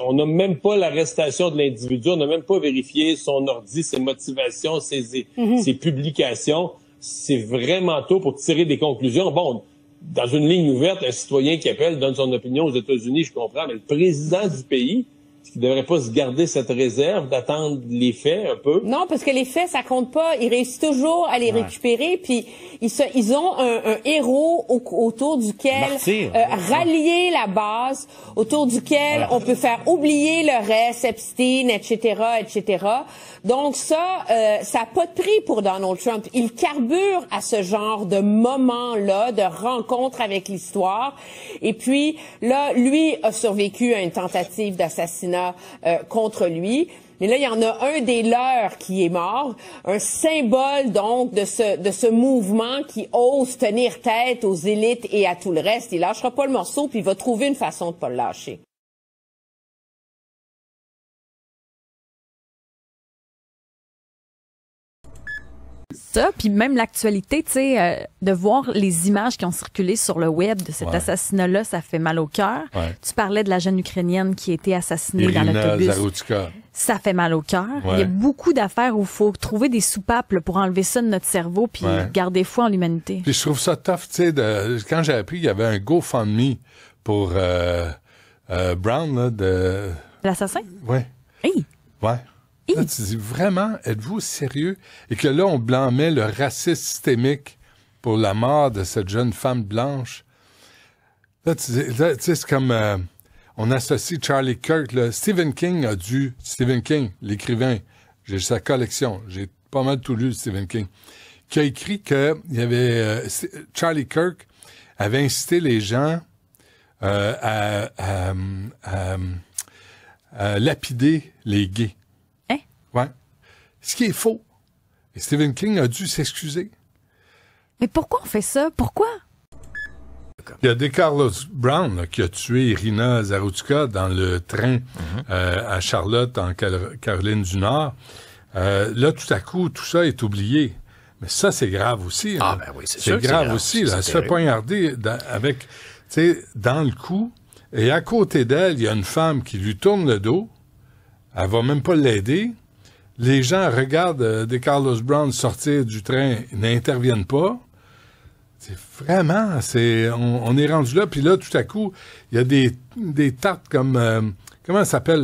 On n'a même pas l'arrestation de l'individu, on n'a même pas vérifié son ordi, ses motivations, ses publications. C'est vraiment tôt pour tirer des conclusions. Bon, dans une ligne ouverte, un citoyen qui appelle donne son opinion aux États-Unis, je comprends, mais le président du pays, il ne devrait pas se garder cette réserve d'attendre les faits un peu? Non, parce que les faits, ça compte pas. Ils réussissent toujours à les récupérer, puis ils ont un héros autour duquel rallier la base, autour duquel on peut faire oublier le reste, Epstein, etc., etc. Donc ça n'a pas de prix pour Donald Trump. Il carbure à ce genre de moment-là, de rencontre avec l'histoire. Et puis là, lui a survécu à une tentative d'assassinat contre lui. Mais là, il y en a un des leurs qui est mort, un symbole donc de ce mouvement qui ose tenir tête aux élites et à tout le reste. Il lâchera pas le morceau, puis il va trouver une façon de pas le lâcher. Ça, puis même l'actualité, tu sais, de voir les images qui ont circulé sur le web de cet assassinat-là, ça fait mal au cœur. Tu parlais de la jeune Ukrainienne qui a été assassinée dans l'autobus. Zaruchka. Ça fait mal au cœur. Il y a beaucoup d'affaires où il faut trouver des soupapes pour enlever ça de notre cerveau puis garder foi en l'humanité. Puis je trouve ça tough, tu sais, quand j'ai appris qu'il y avait un GoFundMe pour Brown, là, de... L'assassin? Oui. Hey. Ouais. Là, tu dis, vraiment, êtes-vous sérieux? Et que là, on blâmait le racisme systémique pour la mort de cette jeune femme blanche. Là, tu sais, c'est comme... on associe Charlie Kirk, là. Stephen King, l'écrivain, j'ai sa collection, j'ai pas mal tout lu de Stephen King, qui a écrit que il y avait Charlie Kirk avait incité les gens à lapider les gays. Ouais. Ce qui est faux. Et Stephen King a dû s'excuser. Mais pourquoi on fait ça? Pourquoi? Il y a des Carlos Brown là, qui a tué Irina Zaruchka dans le train à Charlotte, en Caroline du Nord. Là, tout à coup, tout ça est oublié. Mais ça, c'est grave aussi. Ah, ben oui, c'est sûr que grave aussi. Là. Elle se fait poignarder avec, tu sais, dans le cou. Et à côté d'elle, il y a une femme qui lui tourne le dos. Elle va même pas l'aider. Les gens regardent des Carlos Brown sortir du train, ils n'interviennent pas. C'est vraiment, on est rendu là, puis là, tout à coup, il y a des tartes comme, comment ça s'appelle,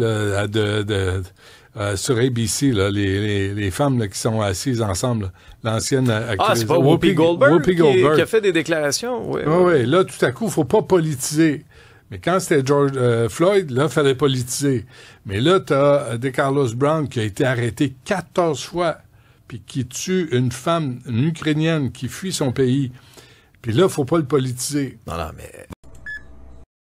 sur ABC, là, les femmes là, qui sont assises ensemble, l'ancienne actrice. Ah, c'est pas Whoopi Goldberg qui a fait des déclarations? Oui, oui. Là, tout à coup, faut pas politiser. Mais quand c'était George Floyd, là, fallait politiser. Mais là, t'as des Carlos Brown qui a été arrêté 14 fois, puis qui tue une femme, une Ukrainienne qui fuit son pays. Puis là, faut pas le politiser. Non, mais...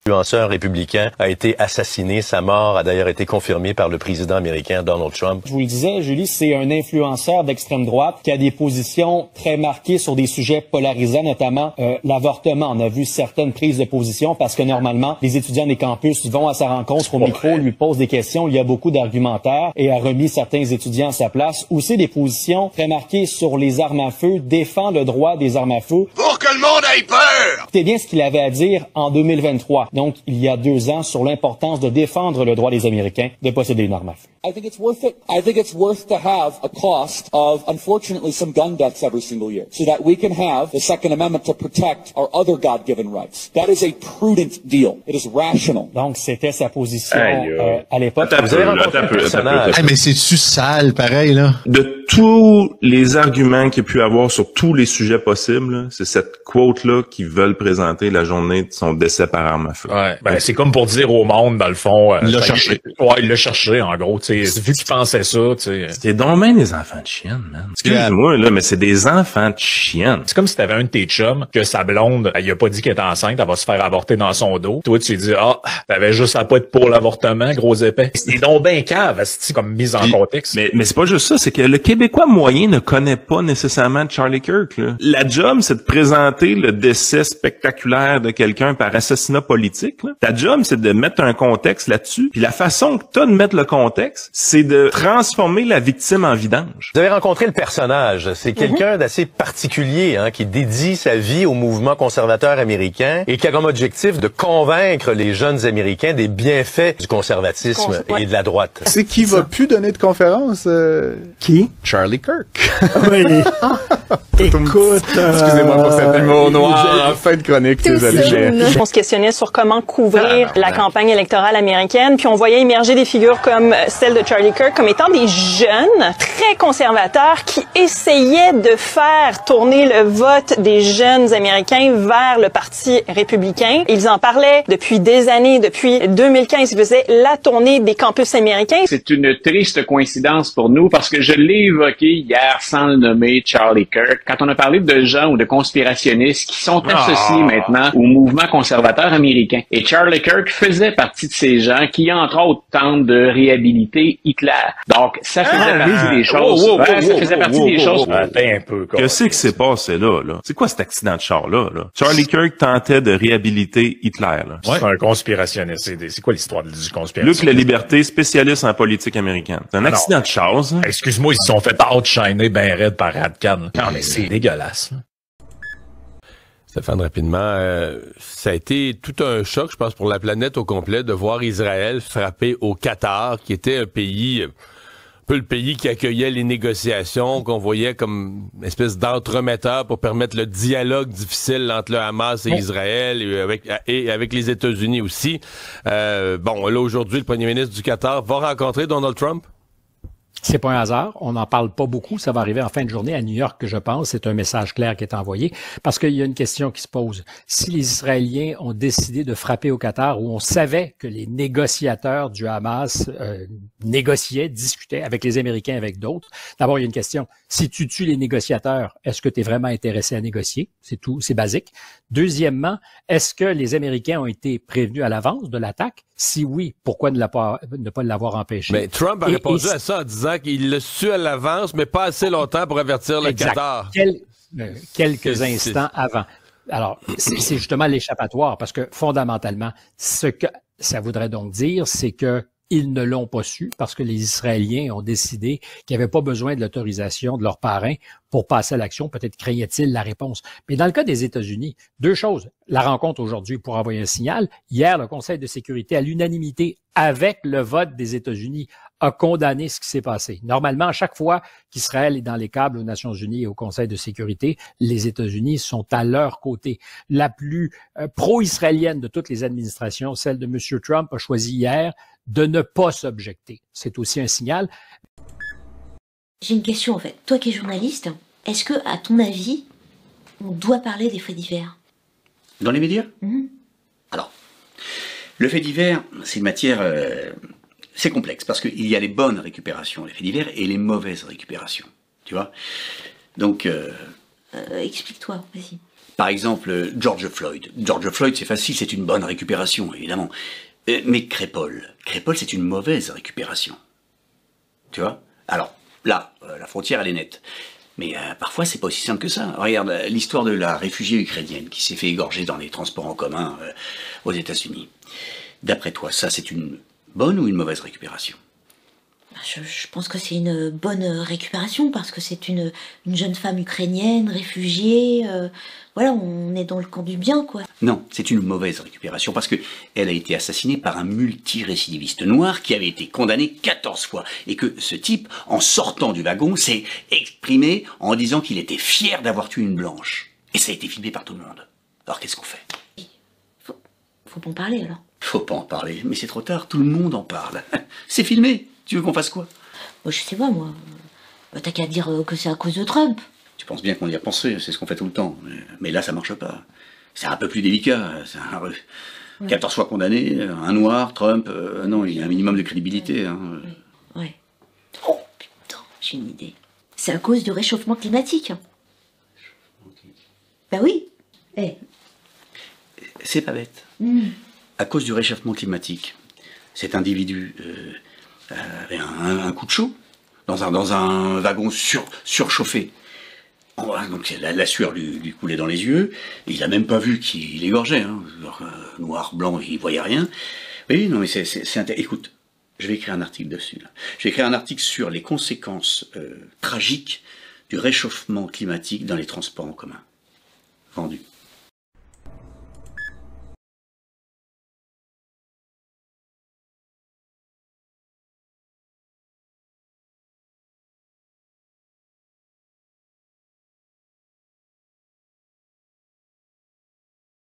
L'influenceur républicain a été assassiné. Sa mort a d'ailleurs été confirmée par le président américain Donald Trump. Je vous le disais, Julie, c'est un influenceur d'extrême droite qui a des positions très marquées sur des sujets polarisants, notamment l'avortement. On a vu certaines prises de position parce que normalement, les étudiants des campus vont à sa rencontre au micro, lui posent des questions. Il y a beaucoup d'argumentaires et a remis certains étudiants à sa place. Aussi des positions très marquées sur les armes à feu, défend le droit des armes à feu. Pour que le monde ait peur! C'était bien ce qu'il avait à dire en 2023. Donc, il y a 2 ans, sur l'importance de défendre le droit des Américains de posséder une arme à feu. I think it's worth it. I think it's worth to have a cost of, unfortunately, some gun deaths every single year, so that we can have the Second Amendment to protect our other God-given rights. That is a prudent deal. It is rational. Donc, c'était sa position à l'époque. Mais c'est-tu sale, pareil, là? De tous les arguments qu'il y a pu avoir sur tous les sujets possibles, c'est cette quote-là qu'ils veulent présenter la journée de son décès par arme à feu. Ouais, ben c'est comme pour dire au monde, dans le fond... il l'a cherché. Ouais, il l'a cherché, en gros, tu sais. Vu qu'il pensait ça, tu sais... C'est donc même des enfants de chienne, man. Excuse-moi, là, mais c'est des enfants de chienne. C'est comme si t'avais un de tes chums, que sa blonde, elle, il a pas dit qu'elle était enceinte, elle va se faire avorter dans son dos. Toi, tu lui dis, t'avais juste à pas être pour l'avortement, gros épais. C'est donc ben cave, c'est comme mise en contexte. Mais c'est pas juste ça, c'est que le Québec Québécois moyen ne connaît pas nécessairement Charlie Kirk, là. La job, c'est de présenter le décès spectaculaire de quelqu'un par assassinat politique, là. Ta job, c'est de mettre un contexte là-dessus. Puis la façon que t'as de mettre le contexte, c'est de transformer la victime en vidange. Vous avez rencontré le personnage. C'est quelqu'un d'assez particulier, hein, qui dédie sa vie au mouvement conservateur américain et qui a comme objectif de convaincre les jeunes Américains des bienfaits du conservatisme et de la droite. C'est qui va plus donner de conférence? Qui? Charlie Kirk. Oui. Écoute, excusez-moi pour cet humour noir en fin de chronique. On se questionnait sur comment couvrir la campagne électorale américaine, puis on voyait émerger des figures comme celle de Charlie Kirk comme étant des jeunes très conservateurs qui essayaient de faire tourner le vote des jeunes Américains vers le Parti républicain. Ils en parlaient depuis des années, depuis 2015, ils faisaient la tournée des campus américains. C'est une triste coïncidence pour nous parce que je l'ai évoqué hier sans le nommer, Charlie Kirk. Quand on a parlé de gens ou de conspirationnistes qui sont associés maintenant au mouvement conservateur américain. Et Charlie Kirk faisait partie de ces gens qui, entre autres, tentent de réhabiliter Hitler. Donc, ça faisait partie des choses. Ça faisait partie des choses. Attends un peu. Qu'est-ce qui s'est passé là? C'est quoi cet accident de char-là? Charlie Kirk tentait de réhabiliter Hitler. Là. Ouais. C'est un conspirationniste. C'est quoi l'histoire du conspirationniste? Luc La Liberté, spécialiste en politique américaine. C'est un accident de char, ça. Excuse-moi, ils se sont fait outshiner ben raide par Radcan. Non, mais c'est dégueulasse. Stéphane, rapidement, ça a été tout un choc, je pense, pour la planète au complet de voir Israël frapper au Qatar, qui était un pays... le pays qui accueillait les négociations, qu'on voyait comme une espèce d'entremetteur pour permettre le dialogue difficile entre le Hamas et Israël et avec les États-Unis aussi. Bon, là, aujourd'hui, le premier ministre du Qatar va rencontrer Donald Trump. C'est pas un hasard. On n'en parle pas beaucoup. Ça va arriver en fin de journée à New York, je pense. C'est un message clair qui est envoyé. Parce qu'il y a une question qui se pose. Si les Israéliens ont décidé de frapper au Qatar, où on savait que les négociateurs du Hamas négociaient, discutaient avec les Américains, avec d'autres, d'abord, il y a une question. Si tu tues les négociateurs, est-ce que tu es vraiment intéressé à négocier? C'est tout, c'est basique. Deuxièmement, est-ce que les Américains ont été prévenus à l'avance de l'attaque? Si oui, pourquoi ne pas l'avoir empêché? Mais Trump a répondu à ça en disant qu'il l'a su à l'avance, mais pas assez longtemps pour avertir le Qatar. Quelques instants avant. Alors, c'est justement l'échappatoire, parce que fondamentalement, ce que ça voudrait donc dire, c'est que ils ne l'ont pas su parce que les Israéliens ont décidé qu'ils n'avaient pas besoin de l'autorisation de leurs parrains pour passer à l'action. Peut-être craignaient-ils la réponse. Mais dans le cas des États-Unis, deux choses. La rencontre aujourd'hui pour envoyer un signal. Hier, le Conseil de sécurité, à l'unanimité, avec le vote des États-Unis, a condamné ce qui s'est passé. Normalement, à chaque fois qu'Israël est dans les câbles aux Nations Unies et au Conseil de sécurité, les États-Unis sont à leur côté. La plus pro-israélienne de toutes les administrations, celle de M. Trump, a choisi hier de ne pas s'objecter. C'est aussi un signal. J'ai une question en fait. Toi qui es journaliste, est-ce que, à ton avis, on doit parler des faits divers? Dans les médias? Alors, le fait divers, c'est une matière... c'est complexe, parce qu'il y a les bonnes récupérations, les faits divers, et les mauvaises récupérations. Tu vois? Donc... explique-toi, vas-y. Par exemple, George Floyd. George Floyd, c'est facile, c'est une bonne récupération, évidemment. Mais Crépol, c'est une mauvaise récupération. Tu vois? Alors, là, la frontière, elle est nette. Mais parfois, c'est pas aussi simple que ça. Regarde, l'histoire de la réfugiée ukrainienne qui s'est fait égorger dans les transports en commun aux États-Unis. D'après toi, ça, c'est une bonne ou une mauvaise récupération? Je pense que c'est une bonne récupération parce que c'est une jeune femme ukrainienne, réfugiée. Voilà, on est dans le camp du bien, quoi. Non, c'est une mauvaise récupération parce que elle a été assassinée par un multirécidiviste noir qui avait été condamné 14 fois et que ce type, en sortant du wagon, s'est exprimé en disant qu'il était fier d'avoir tué une blanche. Et ça a été filmé par tout le monde. Alors qu'est-ce qu'on fait? Faut pas en parler, alors. Faut pas en parler, mais c'est trop tard, tout le monde en parle. C'est filmé. Tu veux qu'on fasse quoi? Je sais pas, moi. T'as qu'à dire que c'est à cause de Trump. Tu penses bien qu'on y a pensé, c'est ce qu'on fait tout le temps. Mais là, ça marche pas. C'est un peu plus délicat. 14 fois condamné, un noir, Trump... non, il y a un minimum de crédibilité. Ouais. Oh, putain, j'ai une idée. C'est à cause du réchauffement climatique. Bah oui. C'est pas bête. À cause du réchauffement climatique, cet individu... avait un coup de chaud, dans un wagon surchauffé. Donc la sueur lui coulait dans les yeux. Il a même pas vu qu'il égorgeait. Hein. Noir, blanc, il voyait rien. Oui, non, mais écoute, je vais écrire un article dessus. Là. Je vais écrire un article sur les conséquences tragiques du réchauffement climatique dans les transports en commun. Vendu.